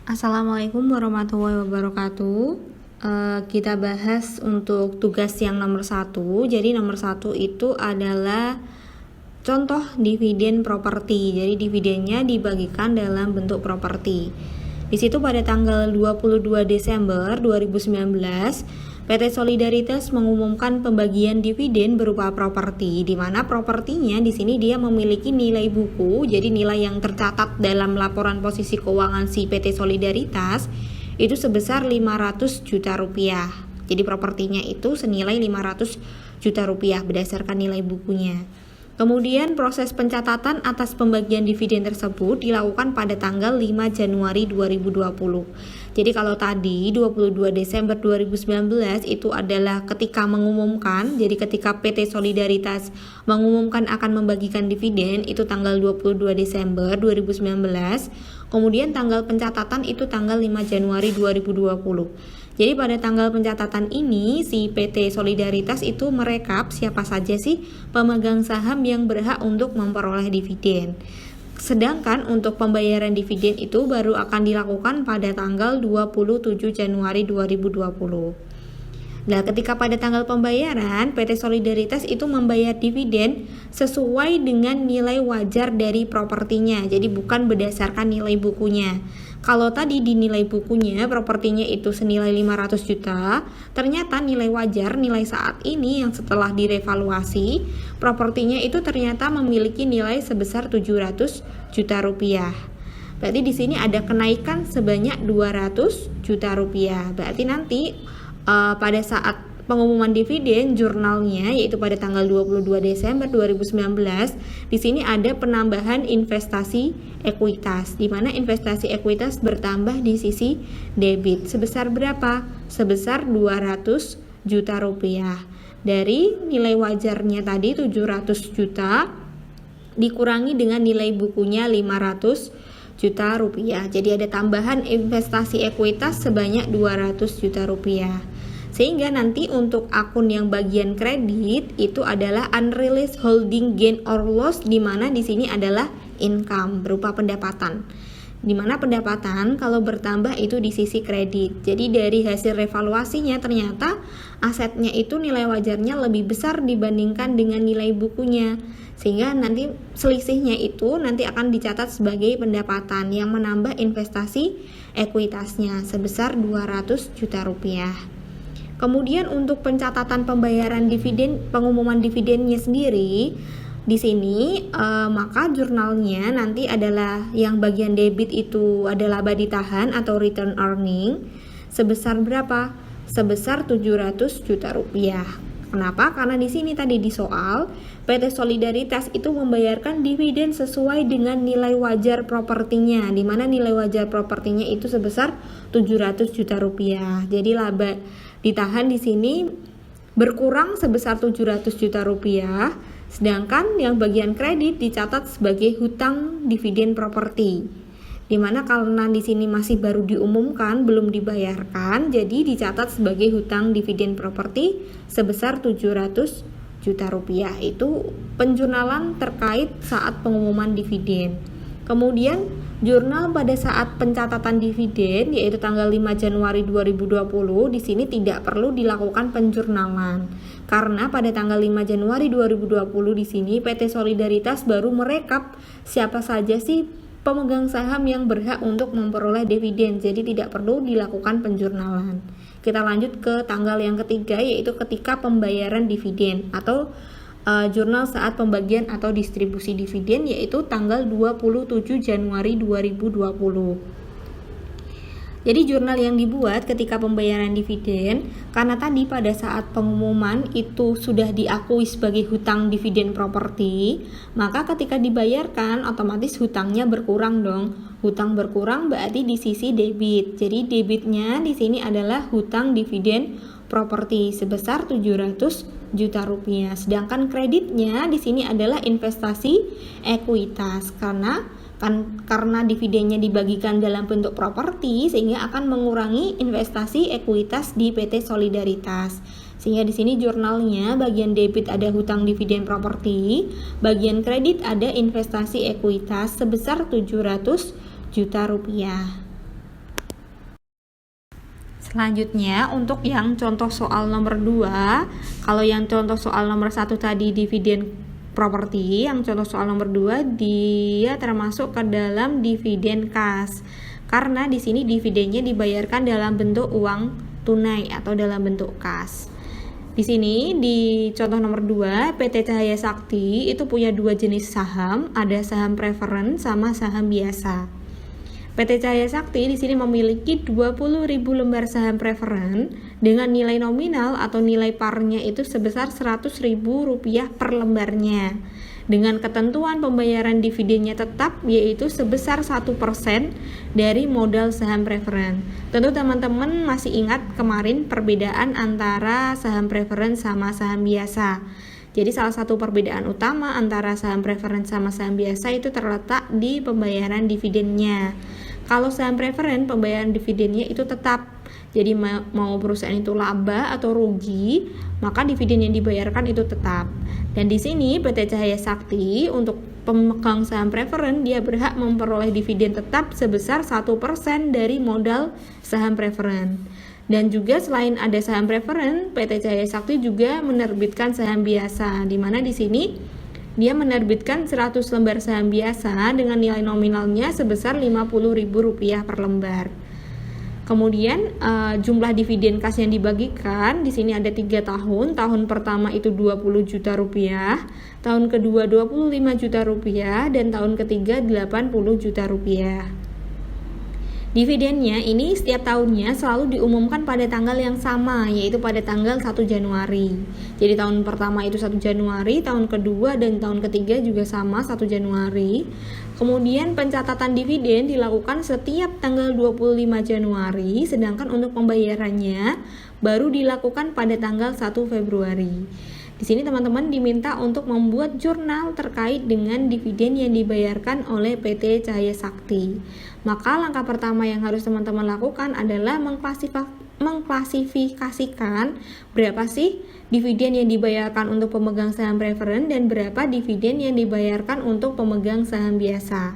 Assalamualaikum warahmatullahi wabarakatuh. Kita bahas untuk tugas yang nomor 1. Jadi nomor 1 itu adalah contoh dividen properti. Jadi dividennya dibagikan dalam bentuk properti. Di situ pada tanggal 22 Desember 2019, PT Solidaritas mengumumkan pembagian dividen berupa properti, di mana propertinya di sini dia memiliki nilai buku, jadi nilai yang tercatat dalam laporan posisi keuangan si PT Solidaritas itu sebesar 500 juta rupiah. Jadi propertinya itu senilai 500 juta rupiah berdasarkan nilai bukunya. Kemudian proses pencatatan atas pembagian dividen tersebut dilakukan pada tanggal 5 Januari 2020. Jadi kalau tadi 22 Desember 2019 itu adalah ketika mengumumkan, jadi ketika PT Solidaritas mengumumkan akan membagikan dividen itu tanggal 22 Desember 2019. Kemudian tanggal pencatatan itu tanggal 5 Januari 2020. Jadi pada tanggal pencatatan ini si PT Solidaritas itu merekap siapa saja sih pemegang saham yang berhak untuk memperoleh dividen. Sedangkan untuk pembayaran dividen itu baru akan dilakukan pada tanggal 27 Januari 2020. Nah, ketika pada tanggal pembayaran, PT Solidaritas itu membayar dividen sesuai dengan nilai wajar dari propertinya. Jadi bukan berdasarkan nilai bukunya. Kalau tadi di nilai bukunya propertinya itu senilai 500 juta, ternyata nilai wajar, nilai saat ini yang setelah direvaluasi, propertinya itu ternyata memiliki nilai sebesar 700 juta rupiah. Berarti di sini ada kenaikan sebanyak 200 juta rupiah. Berarti nanti pada saat pengumuman dividen jurnalnya yaitu pada tanggal 22 Desember 2019 di sini ada penambahan investasi ekuitas di mana investasi ekuitas bertambah di sisi debit sebesar berapa? Sebesar 200 juta rupiah. Dari nilai wajarnya tadi 700 juta dikurangi dengan nilai bukunya 500 juta rupiah. Jadi ada tambahan investasi ekuitas sebanyak 200 juta rupiah. Sehingga nanti untuk akun yang bagian kredit itu adalah unrealized holding gain or loss, di mana di sini adalah income berupa pendapatan. Di mana pendapatan kalau bertambah itu di sisi kredit. Jadi dari hasil revaluasinya ternyata asetnya itu nilai wajarnya lebih besar dibandingkan dengan nilai bukunya. Sehingga nanti selisihnya itu nanti akan dicatat sebagai pendapatan yang menambah investasi ekuitasnya sebesar 200 juta rupiah. Kemudian untuk pencatatan pembayaran dividen, pengumuman dividennya sendiri di sini maka jurnalnya nanti adalah yang bagian debit itu adalah laba ditahan atau return earning sebesar berapa? Sebesar 700 juta rupiah. Kenapa? Karena di sini tadi di soal PT Solidaritas itu membayarkan dividen sesuai dengan nilai wajar propertinya, di mana nilai wajar propertinya itu sebesar 700 juta rupiah. Jadi laba ditahan di sini berkurang sebesar 700 juta rupiah, sedangkan yang bagian kredit dicatat sebagai hutang dividen properti. Dimana karena di sini masih baru diumumkan, belum dibayarkan, jadi dicatat sebagai hutang dividen properti sebesar 700 juta rupiah. Itu penjurnalan terkait saat pengumuman dividen. Kemudian jurnal pada saat pencatatan dividen yaitu tanggal 5 Januari 2020 di sini tidak perlu dilakukan penjurnalan. Karena pada tanggal 5 Januari 2020 di sini PT Solidaritas baru merekap siapa saja sih pemegang saham yang berhak untuk memperoleh dividen. Jadi tidak perlu dilakukan penjurnalan. Kita lanjut ke tanggal yang ketiga yaitu ketika pembayaran dividen atau jurnal saat pembagian atau distribusi dividen yaitu tanggal 27 Januari 2020. Jadi jurnal yang dibuat ketika pembayaran dividen karena tadi pada saat pengumuman itu sudah diakui sebagai hutang dividen properti, maka ketika dibayarkan otomatis hutangnya berkurang dong. Hutang berkurang berarti di sisi debit. Jadi debitnya di sini adalah hutang dividen properti sebesar 700 juta rupiah. Sedangkan kreditnya di sini adalah investasi ekuitas karena dividennya dibagikan dalam bentuk properti sehingga akan mengurangi investasi ekuitas di PT Solidaritas. Sehingga di sini jurnalnya bagian debit ada hutang dividen properti, bagian kredit ada investasi ekuitas sebesar 700 juta rupiah. Selanjutnya untuk yang contoh soal nomor 2, kalau yang contoh soal nomor 1 tadi dividen properti, yang contoh soal nomor 2 dia termasuk ke dalam dividen kas. Karena di sini dividennya dibayarkan dalam bentuk uang tunai atau dalam bentuk kas. Di sini di contoh nomor 2, PT Cahaya Sakti itu punya 2 jenis saham, ada saham preferen sama saham biasa. PT Cahaya Sakti di sini memiliki 20.000 lembar saham preferen dengan nilai nominal atau nilai parnya itu sebesar Rp100.000 per lembarnya. Dengan ketentuan pembayaran dividennya tetap yaitu sebesar 1% dari modal saham preferen. Tentu teman-teman masih ingat kemarin perbedaan antara saham preferen sama saham biasa. Jadi salah satu perbedaan utama antara saham preferen sama saham biasa itu terletak di pembayaran dividennya. Kalau saham preferen pembayaran dividennya itu tetap. Jadi mau perusahaan itu laba atau rugi, maka dividen yang dibayarkan itu tetap. Dan di sini PT Cahaya Sakti untuk pemegang saham preferen dia berhak memperoleh dividen tetap sebesar 1% dari modal saham preferen. Dan juga selain ada saham preferen, PT Cahaya Sakti juga menerbitkan saham biasa, di mana di sini dia menerbitkan 100 lembar saham biasa dengan nilai nominalnya sebesar Rp50.000 per lembar. Kemudian jumlah dividen kas yang dibagikan di sini ada 3 tahun. Tahun pertama itu Rp20 juta, tahun kedua Rp25 juta dan tahun ketiga Rp80 juta. Dividennya ini setiap tahunnya selalu diumumkan pada tanggal yang sama, yaitu pada tanggal 1 Januari. Jadi tahun pertama itu 1 Januari, tahun kedua dan tahun ketiga juga sama 1 Januari. Kemudian pencatatan dividen dilakukan setiap tanggal 25 Januari, sedangkan untuk pembayarannya baru dilakukan pada tanggal 1 Februari. Di sini teman-teman diminta untuk membuat jurnal terkait dengan dividen yang dibayarkan oleh PT Cahaya Sakti. Maka langkah pertama yang harus teman-teman lakukan adalah mengklasifikasikan berapa sih dividen yang dibayarkan untuk pemegang saham preferen dan berapa dividen yang dibayarkan untuk pemegang saham biasa.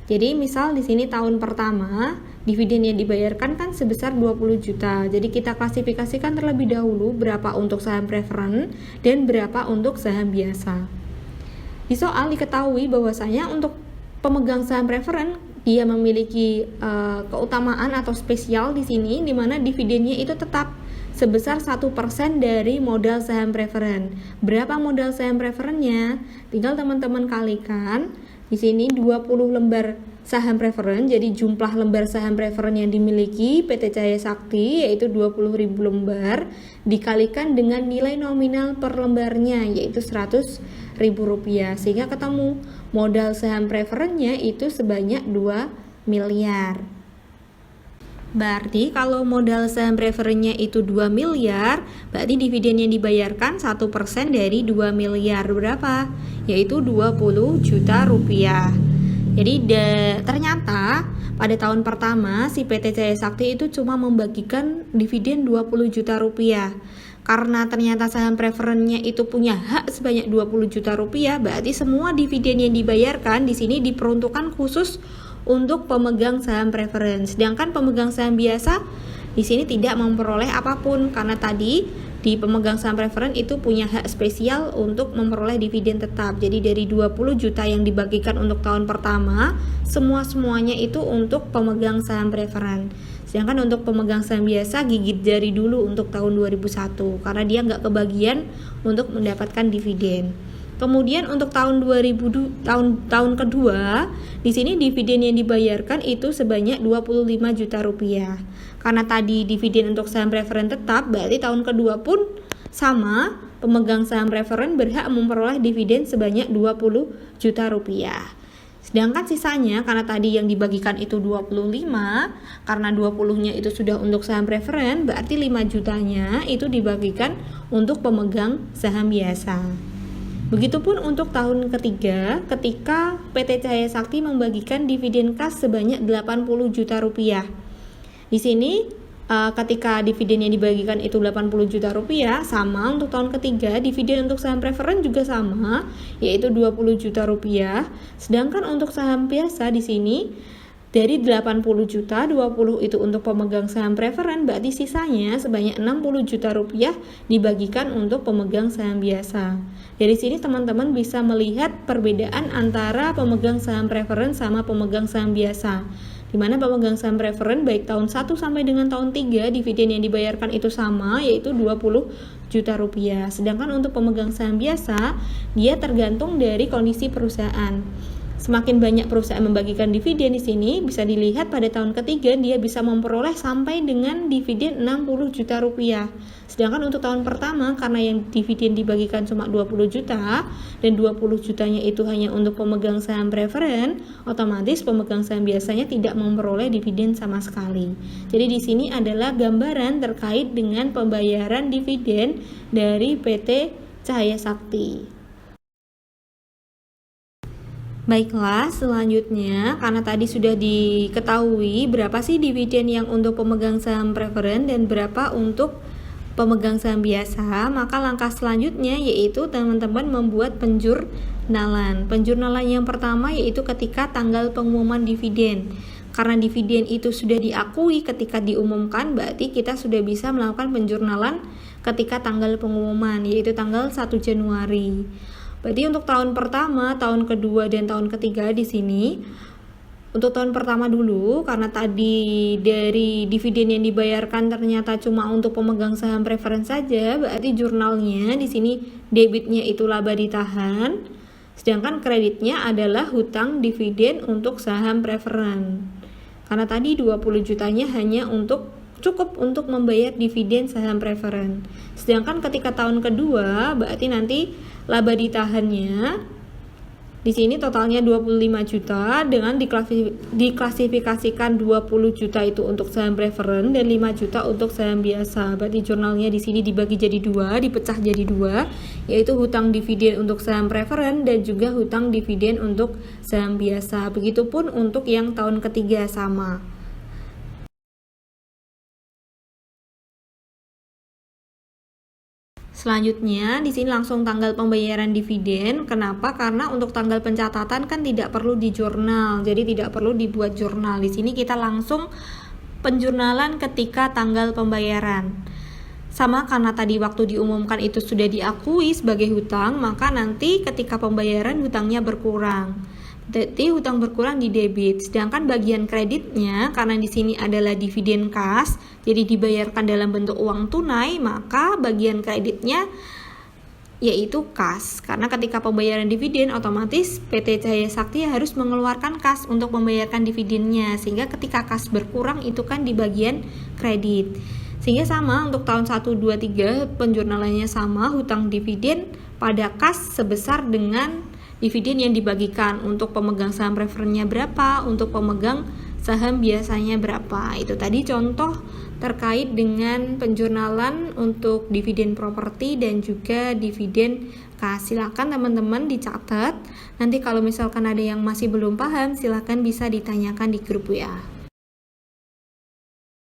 Jadi misal di sini tahun pertama dividen yang dibayarkan kan sebesar 20 juta. Jadi kita klasifikasikan terlebih dahulu berapa untuk saham preferen dan berapa untuk saham biasa. Di soal diketahui bahwasanya untuk pemegang saham preferen dia memiliki keutamaan atau spesial di sini di mana dividennya itu tetap sebesar 1% dari modal saham preferen. Berapa modal saham preferennya? Tinggal teman-teman kalikan. Di sini 20 lembar saham preferen, jadi jumlah lembar saham preferen yang dimiliki PT Cahaya Sakti yaitu 20.000 lembar dikalikan dengan nilai nominal per lembarnya yaitu Rp100.000 sehingga ketemu modal saham preferennya itu sebanyak 2 miliar. Berarti kalau modal saham preferennya itu 2 miliar, berarti dividen yang dibayarkan 1% dari 2 miliar berapa? Yaitu 20 juta rupiah. Jadi ternyata pada tahun pertama si PT Cahaya Sakti itu cuma membagikan dividen 20 juta rupiah. Karena ternyata saham preferennya itu punya hak sebanyak 20 juta rupiah, berarti semua dividen yang dibayarkan di sini diperuntukkan khusus untuk pemegang saham preferen. Sedangkan pemegang saham biasa di sini tidak memperoleh apapun karena tadi di pemegang saham preferen itu punya hak spesial untuk memperoleh dividen tetap. Jadi dari 20 juta yang dibagikan untuk tahun pertama, semuanya itu untuk pemegang saham preferen. Sedangkan untuk pemegang saham biasa gigit jari dulu untuk tahun 2001 karena dia nggak kebagian untuk mendapatkan dividen. Kemudian untuk tahun kedua, di sini dividen yang dibayarkan itu sebanyak 25 juta rupiah. Karena tadi dividen untuk saham preferen tetap, berarti tahun kedua pun sama, pemegang saham preferen berhak memperoleh dividen sebanyak 20 juta rupiah. Sedangkan sisanya karena tadi yang dibagikan itu 25, karena 20-nya itu sudah untuk saham preferen, berarti 5 jutanya itu dibagikan untuk pemegang saham biasa. Begitupun untuk tahun ketiga, ketika PT Cahaya Sakti membagikan dividen kas sebanyak 80 juta rupiah. Di sini ketika dividen yang dibagikan itu 80 juta rupiah, sama untuk tahun ketiga, dividen untuk saham preferen juga sama, yaitu 20 juta rupiah. Sedangkan untuk saham biasa di sini Dari 80 juta, 20 itu untuk pemegang saham preferen, berarti sisanya sebanyak 60 juta rupiah dibagikan untuk pemegang saham biasa. Dari sini teman-teman bisa melihat perbedaan antara pemegang saham preferen sama pemegang saham biasa. Di mana pemegang saham preferen baik tahun 1 sampai dengan tahun 3 dividen yang dibayarkan itu sama, yaitu 20 juta rupiah. Sedangkan untuk pemegang saham biasa, dia tergantung dari kondisi perusahaan. Semakin banyak perusahaan membagikan dividen di sini, bisa dilihat pada tahun ketiga dia bisa memperoleh sampai dengan dividen 60 juta rupiah. Sedangkan untuk tahun pertama, karena yang dividen dibagikan cuma 20 juta dan 20 jutanya itu hanya untuk pemegang saham preferen, otomatis pemegang saham biasanya tidak memperoleh dividen sama sekali. Jadi di sini adalah gambaran terkait dengan pembayaran dividen dari PT Cahaya Sakti. Baiklah, selanjutnya karena tadi sudah diketahui berapa sih dividen yang untuk pemegang saham preferen dan berapa untuk pemegang saham biasa, maka langkah selanjutnya yaitu teman-teman membuat penjurnalan. Penjurnalan yang pertama yaitu ketika tanggal pengumuman dividen. Karena dividen itu sudah diakui ketika diumumkan, berarti kita sudah bisa melakukan penjurnalan ketika tanggal pengumuman, yaitu tanggal 1 Januari. Berarti untuk tahun pertama, tahun kedua, dan tahun ketiga di sini, untuk tahun pertama dulu, karena tadi dari dividen yang dibayarkan ternyata cuma untuk pemegang saham preferen saja, berarti jurnalnya di sini debitnya itu laba ditahan, sedangkan kreditnya adalah hutang dividen untuk saham preferen. Karena tadi 20 jutanya hanya cukup untuk membayar dividen saham preferen. Sedangkan ketika tahun kedua, berarti nanti laba ditahannya di sini totalnya 25 juta dengan diklasifikasikan 20 juta itu untuk saham preferen dan 5 juta untuk saham biasa. Berarti jurnalnya di sini dibagi jadi dua, dipecah jadi dua, yaitu hutang dividen untuk saham preferen dan juga hutang dividen untuk saham biasa. Begitupun untuk yang tahun ketiga sama. Selanjutnya, di sini langsung tanggal pembayaran dividen. Kenapa? Karena untuk tanggal pencatatan kan tidak perlu di jurnal, jadi tidak perlu dibuat jurnal. Di sini kita langsung penjurnalan ketika tanggal pembayaran. Sama karena tadi waktu diumumkan itu sudah diakui sebagai hutang, maka nanti ketika pembayaran hutangnya berkurang. Jadi hutang berkurang di debit, sedangkan bagian kreditnya karena di sini adalah dividen kas, jadi dibayarkan dalam bentuk uang tunai, maka bagian kreditnya yaitu kas. Karena ketika pembayaran dividen otomatis PT Cahaya Sakti harus mengeluarkan kas untuk membayarkan dividennya, sehingga ketika kas berkurang itu kan di bagian kredit. Sehingga sama untuk tahun 1, 2, 3 penjurnalannya sama, hutang dividen pada kas sebesar dengan dividen yang dibagikan. Untuk pemegang saham preferennya berapa, untuk pemegang saham biasanya berapa. Itu tadi contoh terkait dengan penjurnalan untuk dividen properti dan juga dividen kas. Silakan teman-teman dicatat. Nanti kalau misalkan ada yang masih belum paham, silakan bisa ditanyakan di grup WA.